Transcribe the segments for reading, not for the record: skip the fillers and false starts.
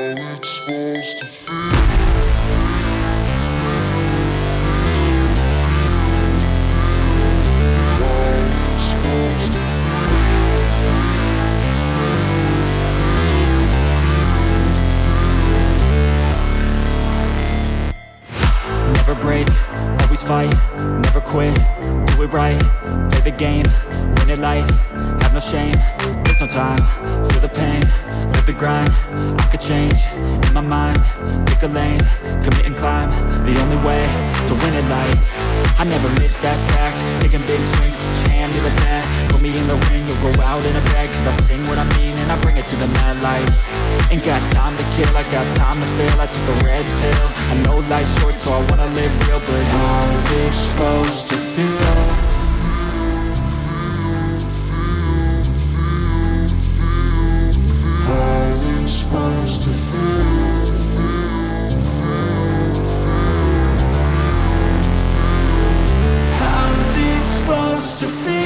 Never break, always fight, never quit, do it right, play the game, win it life, have no shame, there's no time, feel the pain, live the grind, I could change, in my mind, pick a lane, commit and climb, the only way to win it life, I never miss, that's fact, taking big swings, put your hand to the bat, put me in the ring, you'll go out in a bag, cause I sing what I mean and I bring it to the mad light, ain't got time to kill, I got time to feel, I took the red pill, I know life's short so I wanna live real, but how's it supposed to feel? How's it supposed to feel? How's it supposed to feel?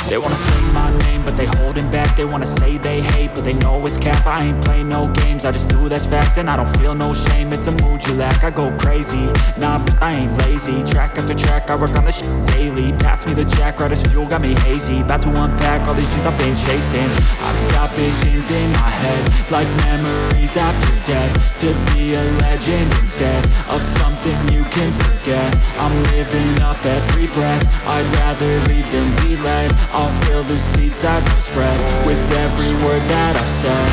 They wanna say my name, but they holding back. They wanna say they hate, but they know it's cap. I ain't play no games, I just do that's fact. And I don't feel no shame, it's a mood you lack. I go crazy, nah, but I ain't lazy. Track after track, I work on this shit daily. Pass me the jack, right as fuel, got me hazy. About to unpack all these things I've been chasing. I've got visions in my head, like memories after death. To be a legend instead of something you can forget. I'm living up every breath, I'd rather lead than be led. I'll fill the seats as I spread with every word that I've said.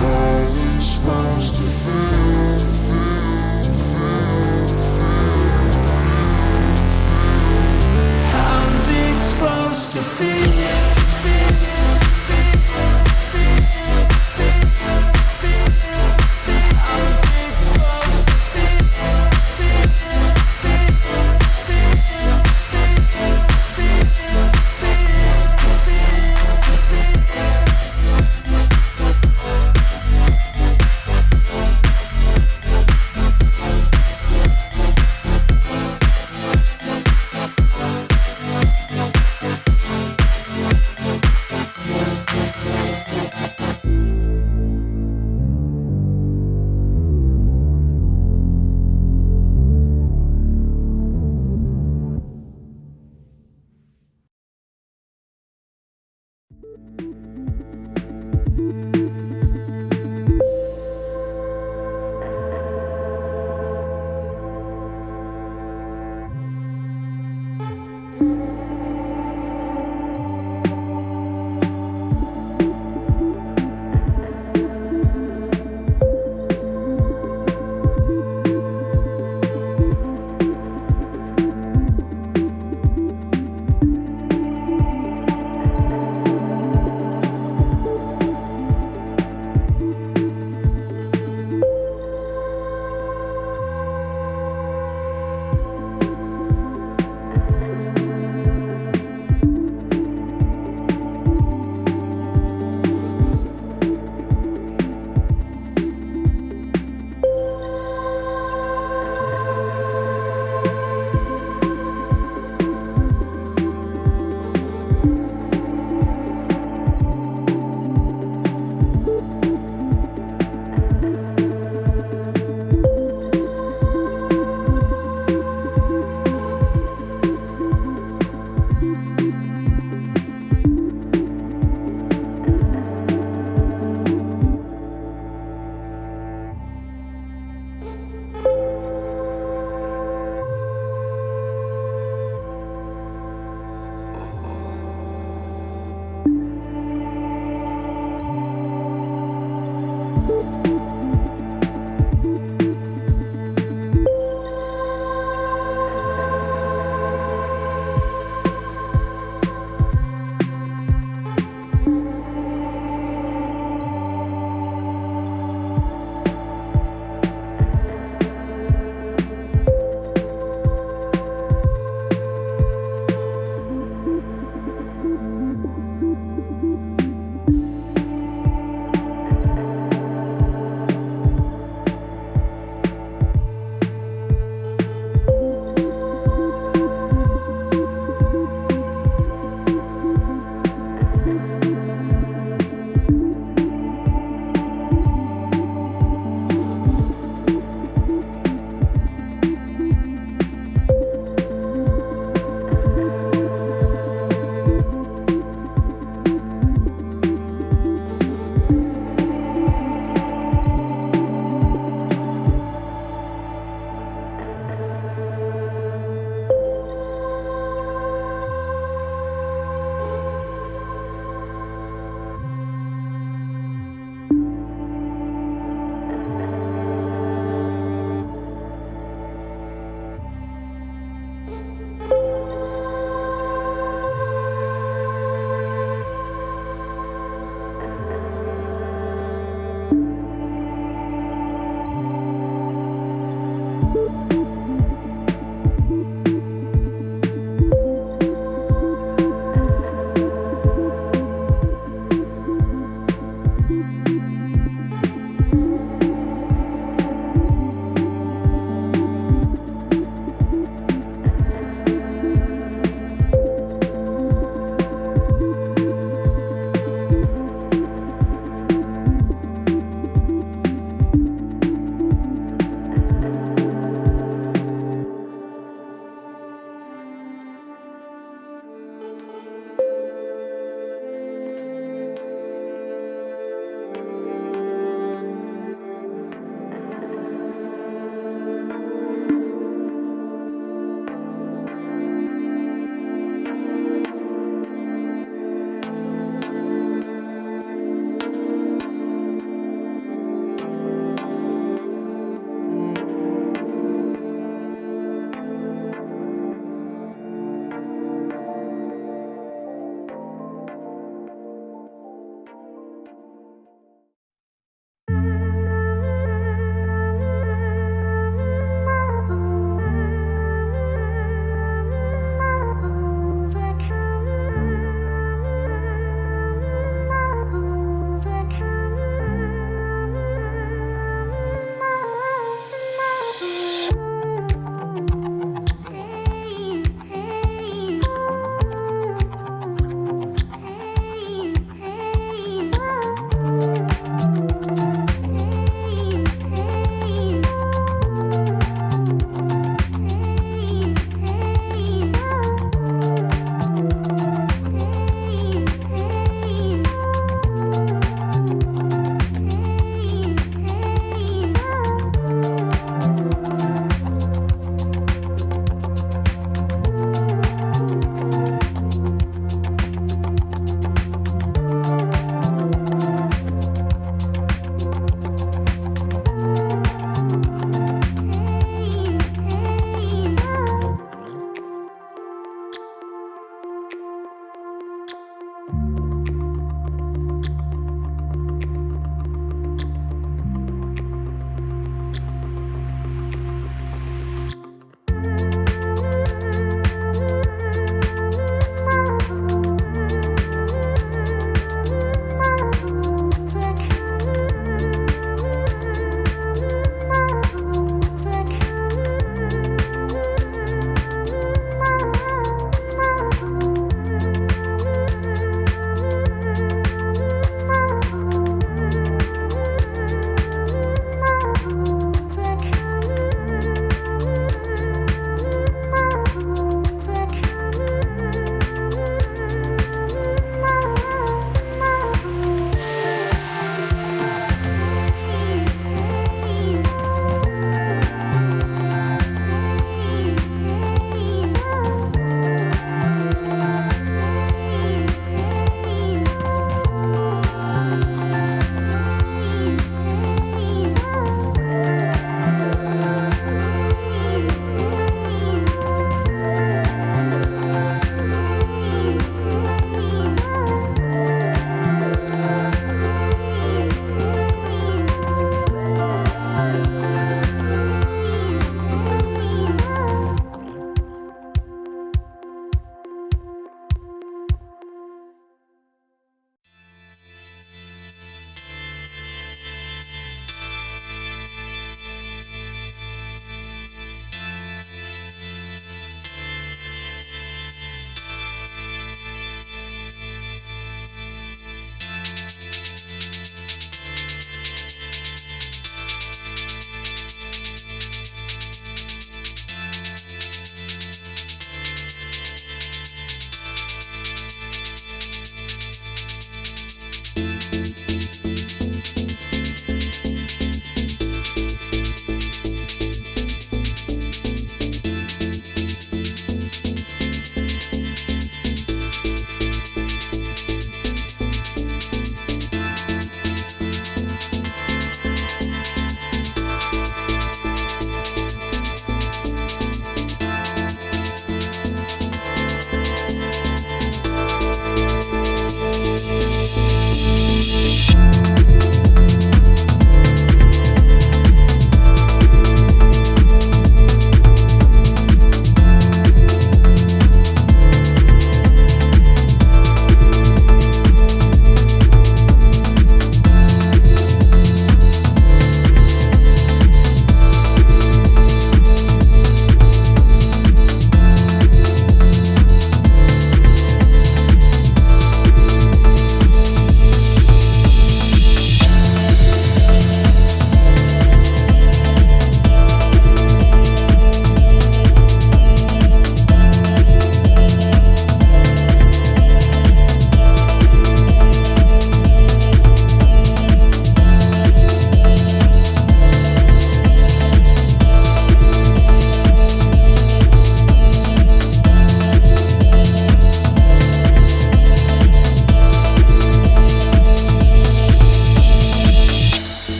How's it supposed to feel? How's it supposed to feel?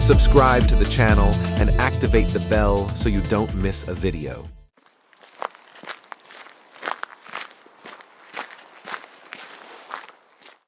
Subscribe to the channel and activate the bell so you don't miss a video.